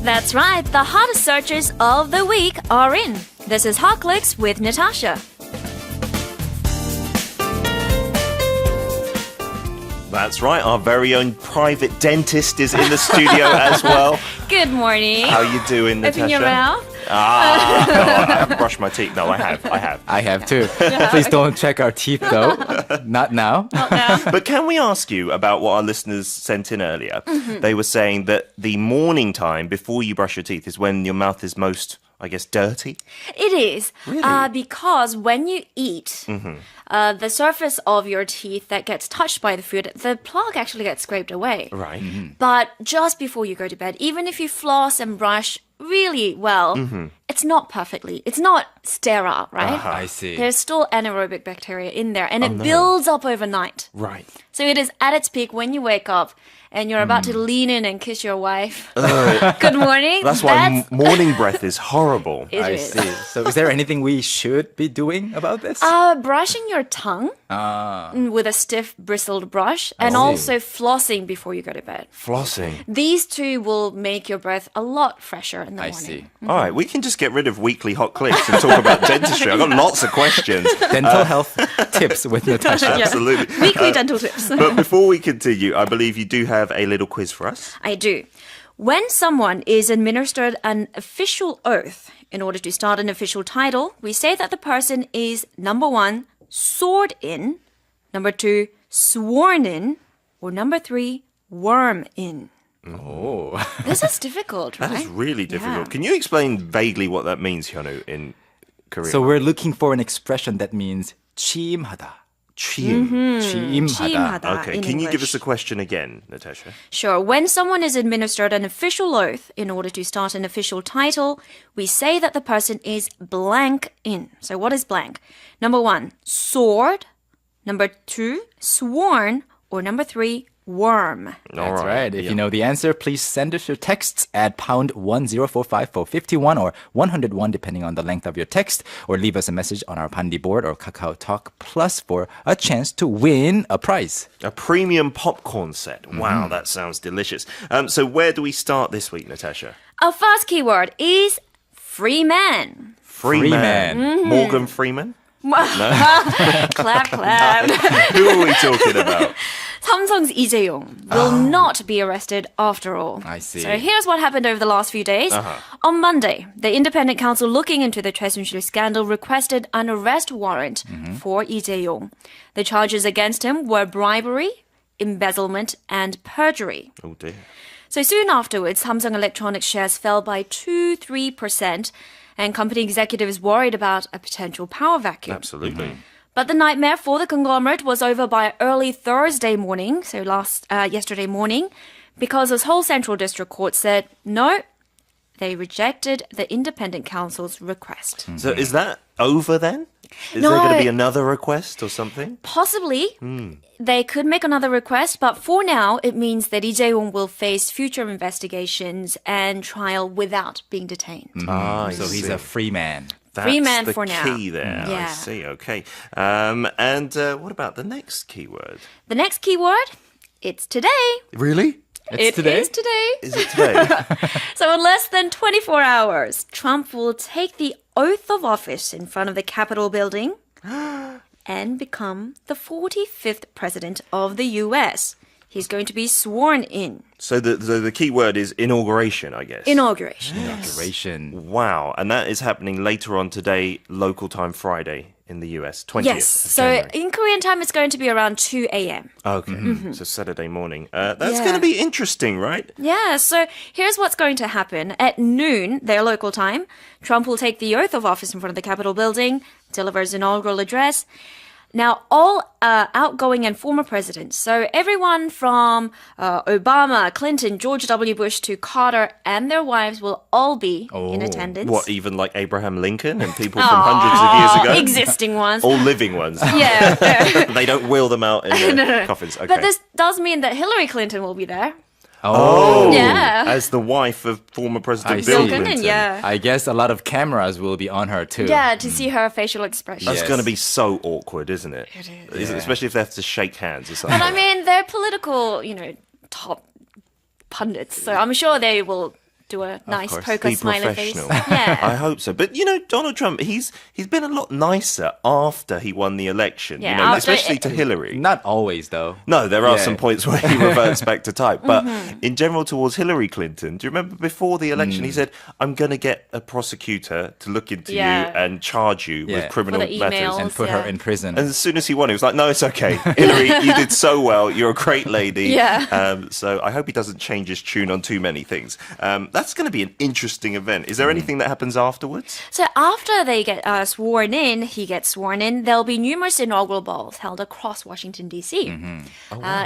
That's right, the hottest searches of the week are in. This is Hot Clicks with Natasha. That's right, our very own private dentist is in the studio as well. Good morning. How you doing, Natasha? Open your mouth. No, I haven't brushed my teeth. No, I have. I have too. Please don't check our teeth though. Not now. But can we ask you about what our listeners sent in earlier? They were saying that the morning time before you brush your teeth is when your mouth is most, I guess, dirty? It is. Really? Because when you eat, the surface of your teeth that gets touched by the food, the plaque actually gets scraped away. Right. But just before you go to bed, even if you floss and brush really well, it's not perfectly. It's not sterile, right? I see. There's still anaerobic bacteria in there, and it builds up overnight. Right. So it is at its peak when you wake up and you're about to lean in and kiss your wife. Good morning. That's why morning breath is horrible. It I is. see. So is there anything we should be doing about this? Brushing your tongue with a stiff bristled brush and see. also flossing before you go to bed. Flossing. These two will make your breath a lot fresher in the I morning. see. All right, we can just get rid of weekly hot clicks and talk about dentistry. I've got lots of questions. Dental health tips with Natasha. Absolutely. Weekly dental tips. But before we continue, I believe you do have a little quiz for us. I do. When someone is administered an official oath in order to start an official title, we say that the person is number 1, sworn in, number 2, sworn in, or number 3, worm in. Oh. This is difficult, right? That is really difficult. Yeah. Can you explain vaguely what that means, Hyunwoo, in Korean? So we're looking for an expression that means 취임하다. 취임하다. 취임하다. Okay, in can you give us English. a question again, Natasha? Sure. When someone is administered an official oath in order to start an official title, we say that the person is blank in. So what is blank? Number 1, sword. Number 2, sworn. Or number 3, worm. That's right. If you know the answer, please send us your texts at pound 1045 for 51 or 101 depending on the length of your text, or leave us a message on our Pandi board or Kakao Talk Plus for a chance to win a prize. A premium popcorn set. Wow, that sounds delicious. So where do we start this week, Natasha? Our first keyword is free man. Freeman. Morgan Freeman? Clap, clap. Who are we talking about? Samsung's Lee Jae-yong will not be arrested after all. I see. So here's what happened over the last few days. On Monday, the independent counsel looking into the Choi Soon-sil scandal requested an arrest warrant for Lee Jae-yong. The charges against him were bribery, embezzlement, and perjury. Oh dear. So soon afterwards, Samsung Electronics shares fell by 2-3%, and company executives worried about a potential power vacuum. Absolutely. But the nightmare for the conglomerate was over by early Thursday morning, so yesterday morning, because the Seoul Central District Court said no, they rejected the independent counsel's request. So is that over then? Is No. there going to be another request or something? Possibly, they could make another request, but for now, it means that Lee Jae-won will face future investigations and trial without being detained. I So he's see. a free man. That's free man the for now. key there. I Yeah. see. Okay. And what about the next keyword? The next keyword, it's today. Really? It today? is today. Is it today? So in less than 24 hours, Trump will take the oath of office in front of the Capitol building and become the 45th president of the U.S. He's going to be sworn in. So the key word is inauguration, I guess. Inauguration. Inauguration. Wow. And that is happening later on today, local time Friday in the US, 20th Yes. of So January. in Korean time, it's going to be around 2 a.m. Okay. So Saturday morning. That's Yeah. going to be interesting, right? Yeah, so here's what's going to happen. At noon, their local time, Trump will take the oath of office in front of the Capitol building, deliver his inaugural address. Now, all outgoing and former presidents, so everyone from Obama, Clinton, George W. Bush to Carter and their wives will all be in attendance. What, even like Abraham Lincoln and people from hundreds of years ago? Existing ones. All living ones. Yeah. They don't wheel them out in their coffins. Okay. But this does mean that Hillary Clinton will be there. Oh. Yeah. As the wife of former President I Bill see. Clinton. Yeah. I guess a lot of cameras will be on her too. Yeah, to see her facial expression. That's Yes. going to be so awkward, isn't it? It is. Especially if they have to shake hands or something. But I mean, they're political, top pundits, so I'm sure they will do a nice course. poker Be smiley face. professional. Yeah. I hope so. But you know, Donald Trump, he's been a lot nicer after he won the election. Yeah, you know, after- especially to Hillary. Not always, though. No, there are Yeah. some points where he reverts back to type. But Mm-hmm. in general, towards Hillary Clinton, do you remember before the election, Mm. he said, I'm going to get a prosecutor to look into Yeah. you and charge you Yeah. with criminal For the matters. emails. And put her Yeah. in prison. And as soon as he won, he was like, no, it's okay. Hillary, you did so well. You're a great lady. Yeah. So I hope he doesn't change his tune on too many things. That's going to be an interesting event. Is there anything that happens afterwards? So after they get sworn in, he gets sworn in, there'll be numerous inaugural balls held across Washington, D.C.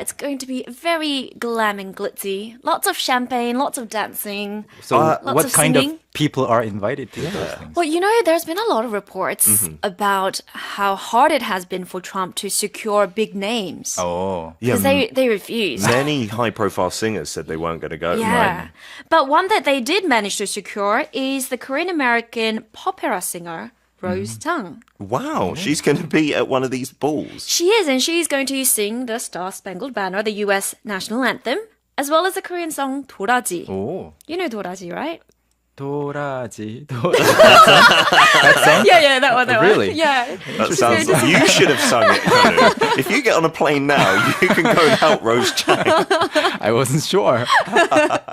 It's going to be very glam and glitzy. Lots of champagne, lots of dancing. So, lots what of kind singing. of people are invited to those things? Well, you know, there's been a lot of reports about how hard it has been for Trump to secure big names. Oh, Because they refused. Many high-profile singers said they weren't going to go. Yeah. But one that they did manage to secure is the Korean American pop opera singer, Rose Chung. Wow, she's going to be at one of these balls. She is, and she's going to sing the Star Spangled Banner, the US national anthem, as well as the Korean song 도라지. oh. You know 도라지, right? 도라지. Yeah, that one, Really? Yeah. That sounds. You should have sung it, Konu. If you get on a plane now, you can go and help Rose Chang. I wasn't sure.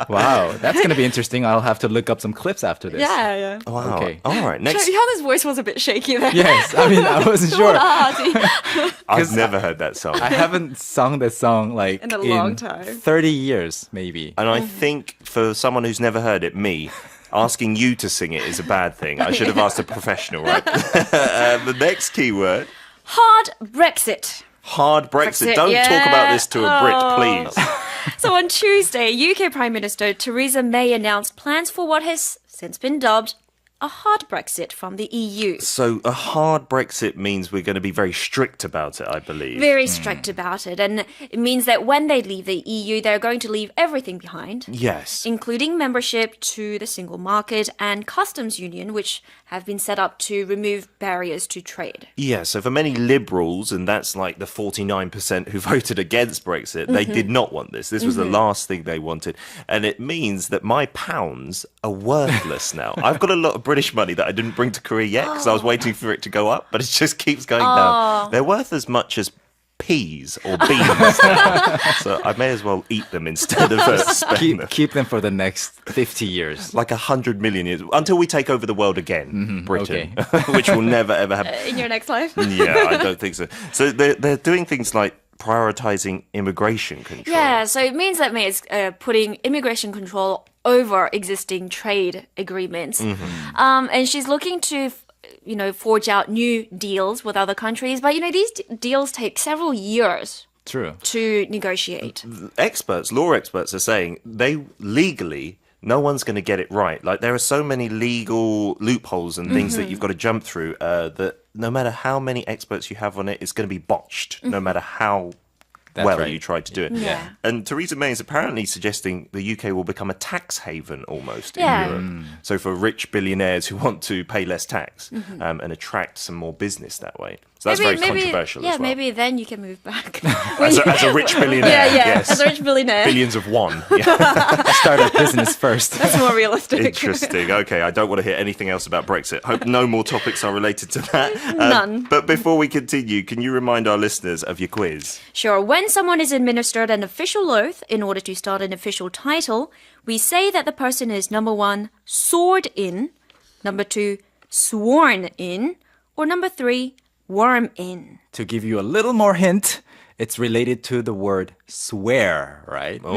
Wow, that's going to be interesting. I'll have to look up some clips after this. Yeah. Wow. Okay. All right. Next. Hyun's voice was a bit shaky there. Yes, I mean, I wasn't sure. 도라지. I've never heard that song. I haven't sung that song like In a long time. 30 years, maybe. And I think for someone who's never heard it, me, asking you to sing it is a bad thing. I should have asked a professional, right? The next keyword, Hard Brexit. hard Brexit. Brexit, Don't yeah. talk about this to a Brit, Oh. please. So on Tuesday, UK Prime Minister Theresa May announced plans for what has since been dubbed a hard Brexit from the EU. So a hard Brexit means we're going to be very strict about it, I believe. Very strict about it, and it means that when they leave the EU, they're going to leave everything behind, Yes. including membership to the single market and customs union, which have been set up to remove barriers to trade. Yeah, so for many liberals, and that's like the 49% who voted against Brexit, they did not want this. This was the last thing they wanted. And it means that my pounds are worthless now. I've got a lot of British money that I didn't bring to Korea yet because I was waiting for it to go up, but it just keeps going down. They're worth as much as peas or beans now. So I may as well eat them instead of spend them. Keep them for the next 50 years. Like 100 million years until we take over the world again, Britain, which will never ever happen. In your next life? Yeah, I don't think so. So they're doing things like prioritizing immigration control. Yeah, so it means that May is putting immigration control over existing trade agreements. And she's looking to, forge out new deals with other countries. But, these deals take several years True. to negotiate. Law experts are saying legally, no one's going to get it right. Like there are so many legal loopholes and things that you've got to jump through that no matter how many experts you have on it, it's going to be botched, no matter how That's well right. you try to do it. Yeah. And Theresa May is apparently suggesting the UK will become a tax haven almost Yeah. in Europe. So for rich billionaires who want to pay less tax and attract some more business that way. So that's very controversial Yeah, as well. maybe then you can move back. As a rich billionaire, yes. As a rich billionaire. Billions of one. Yeah. Start a business first. That's more realistic. Interesting. Okay, I don't want to hear anything else about Brexit. Hope no more topics are related to that. None. But before we continue, can you remind our listeners of your quiz? Sure, when someone is administered an official oath in order to start an official title, we say that the person is number 1, sworn in, number 2, sworn in, or number 3, worm in. To give you a little more hint, it's related to the word swear, right? Oh,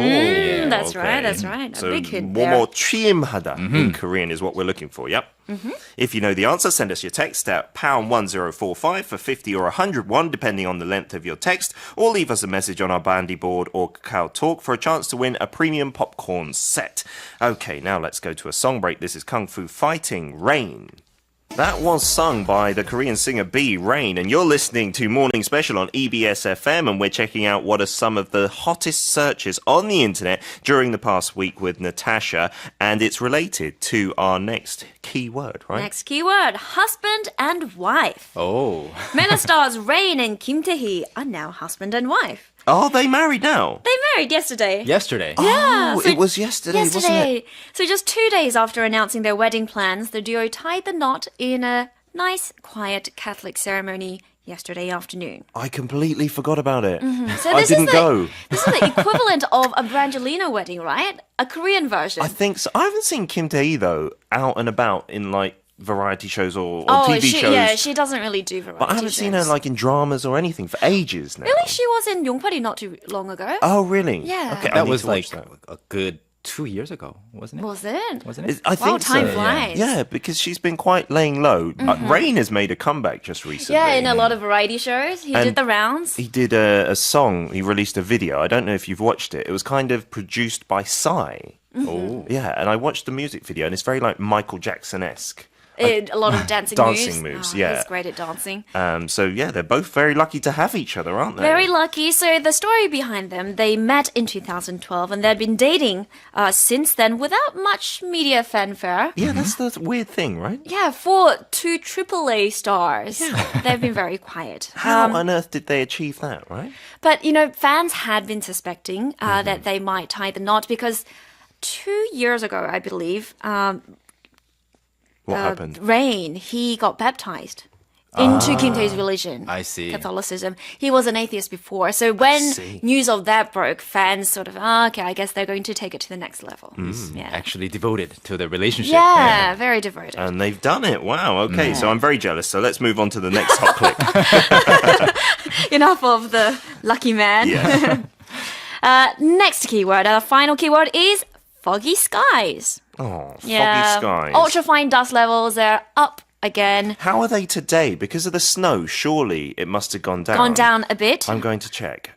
That's right, that's right. A So big hint more there. 취임하다 in Korean is what we're looking for, yep. If you know the answer, send us your text at pound 1045 for 50 or 101, depending on the length of your text, or leave us a message on our Bandy board or Kakao Talk for a chance to win a premium popcorn set. Okay, now let's go to a song break. This is Kung Fu Fighting Rain. That was sung by the Korean singer B, Rain, and you're listening to Morning Special on EBS FM, and we're checking out what are some of the hottest searches on the internet during the past week with Natasha, and it's related to our next keyword, right? Next keyword, husband and wife. Oh. Mega stars Rain and Kim Tae-hee are now husband and wife. Oh, they married now? They married yesterday. Yesterday. Oh, so it was yesterday, wasn't it? So just 2 days after announcing their wedding plans, the duo tied the knot in a nice, quiet Catholic ceremony yesterday afternoon. I completely forgot about it. So I didn't go. This is the equivalent of a Brangelina wedding, right? A Korean version. I think so. I haven't seen Kim Tae though out and about in like variety shows or TV shows. Yeah, she doesn't really do variety but I haven't seen her shows. like in dramas or anything for ages now. Really, she was in Yongpari not too long ago. Oh, really? Yeah. Okay, I That need was to watch like that. a good 2 years ago, wasn't it? Was it? Wasn't it? I think Wow, time so. flies. Yeah, because she's been quite laying low. Rain has made a comeback just recently. Yeah, in a lot of variety shows. He did And the rounds. He did a song. He released a video. I don't know if you've watched it. It was kind of produced by Psy. Oh. Yeah, and I watched the music video, and it's very like Michael Jackson-esque. A lot of dancing moves, Oh, yeah. He's great at dancing. So yeah, they're both very lucky to have each other, aren't they? Very lucky. So the story behind them, they met in 2012 and they'd been dating since then without much media fanfare. Yeah, that's the weird thing, right? Yeah, for two AAA stars, they've been very quiet. How on earth did they achieve that, right? But, you know, fans had been suspecting that they might tie the knot because 2 years ago, I believe, What happened? Rain, he got baptized into Kim Tae's religion. I see. Catholicism. He was an atheist before. So when see. news of that broke, fans sort of, okay, I guess they're going to take it to the next level. Yeah. Actually devoted to the relationship. Yeah, very devoted. And they've done it. Wow. Okay, so I'm very jealous. So let's move on to the next hot click. Enough of the lucky man. Yeah. Next keyword, our final keyword is foggy skies. Oh, foggy Yeah. skies. Ultrafine dust levels are up again. How are they today? Because of the snow, surely it must have gone down. Gone down a bit. I'm going to check.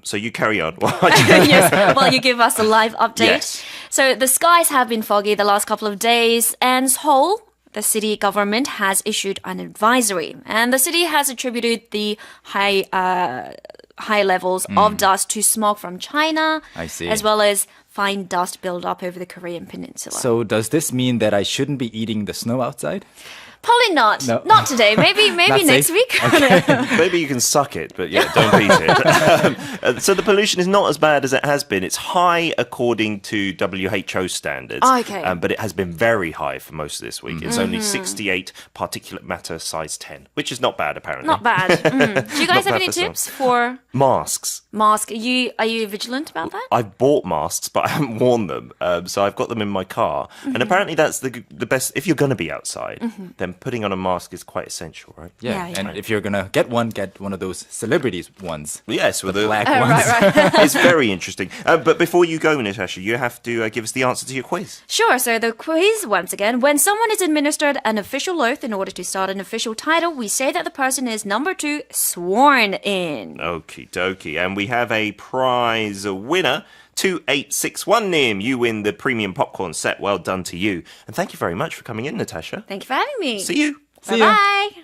So you carry on. Yes. Well, you give us a live update. Yes. So the skies have been foggy the last couple of days, and Seoul, the city government, has issued an advisory, and the city has attributed the high levels of dust to smog from China, I see. as well as fine dust build-up over the Korean peninsula. So does this mean that I shouldn't be eating the snow outside? Probably not. No. Not today. Maybe Not next safe? week. Maybe you can suck it, but yeah, don't eat it. So the pollution is not as bad as it has been. It's high according to WHO standards. Oh, okay. But it has been very high for most of this week. It's only 68 particulate matter size 10, which is not bad apparently. Not bad. Do you guys have bad any for some. tips for Masks. mask? Are you vigilant about that? I've bought masks, but I haven't worn them. So I've got them in my car. And apparently that's the best. If you're going to be outside, then putting on a mask is quite essential, right? Yeah. Yeah, And if you're gonna get one of those celebrities ones. Yes, with The the black Oh, ones. right. It's very interesting. But before you go, Natasha, you have to give us the answer to your quiz. Sure, so the quiz, once again, when someone is administered an official oath in order to start an official title, we say that the person is number 2, sworn in. Okie dokie. And we have a prize winner. 2861 Nim. You win the premium popcorn set. Well done to you. And thank you very much for coming in, Natasha. Thank you for having me. See you. See ya. Bye-bye.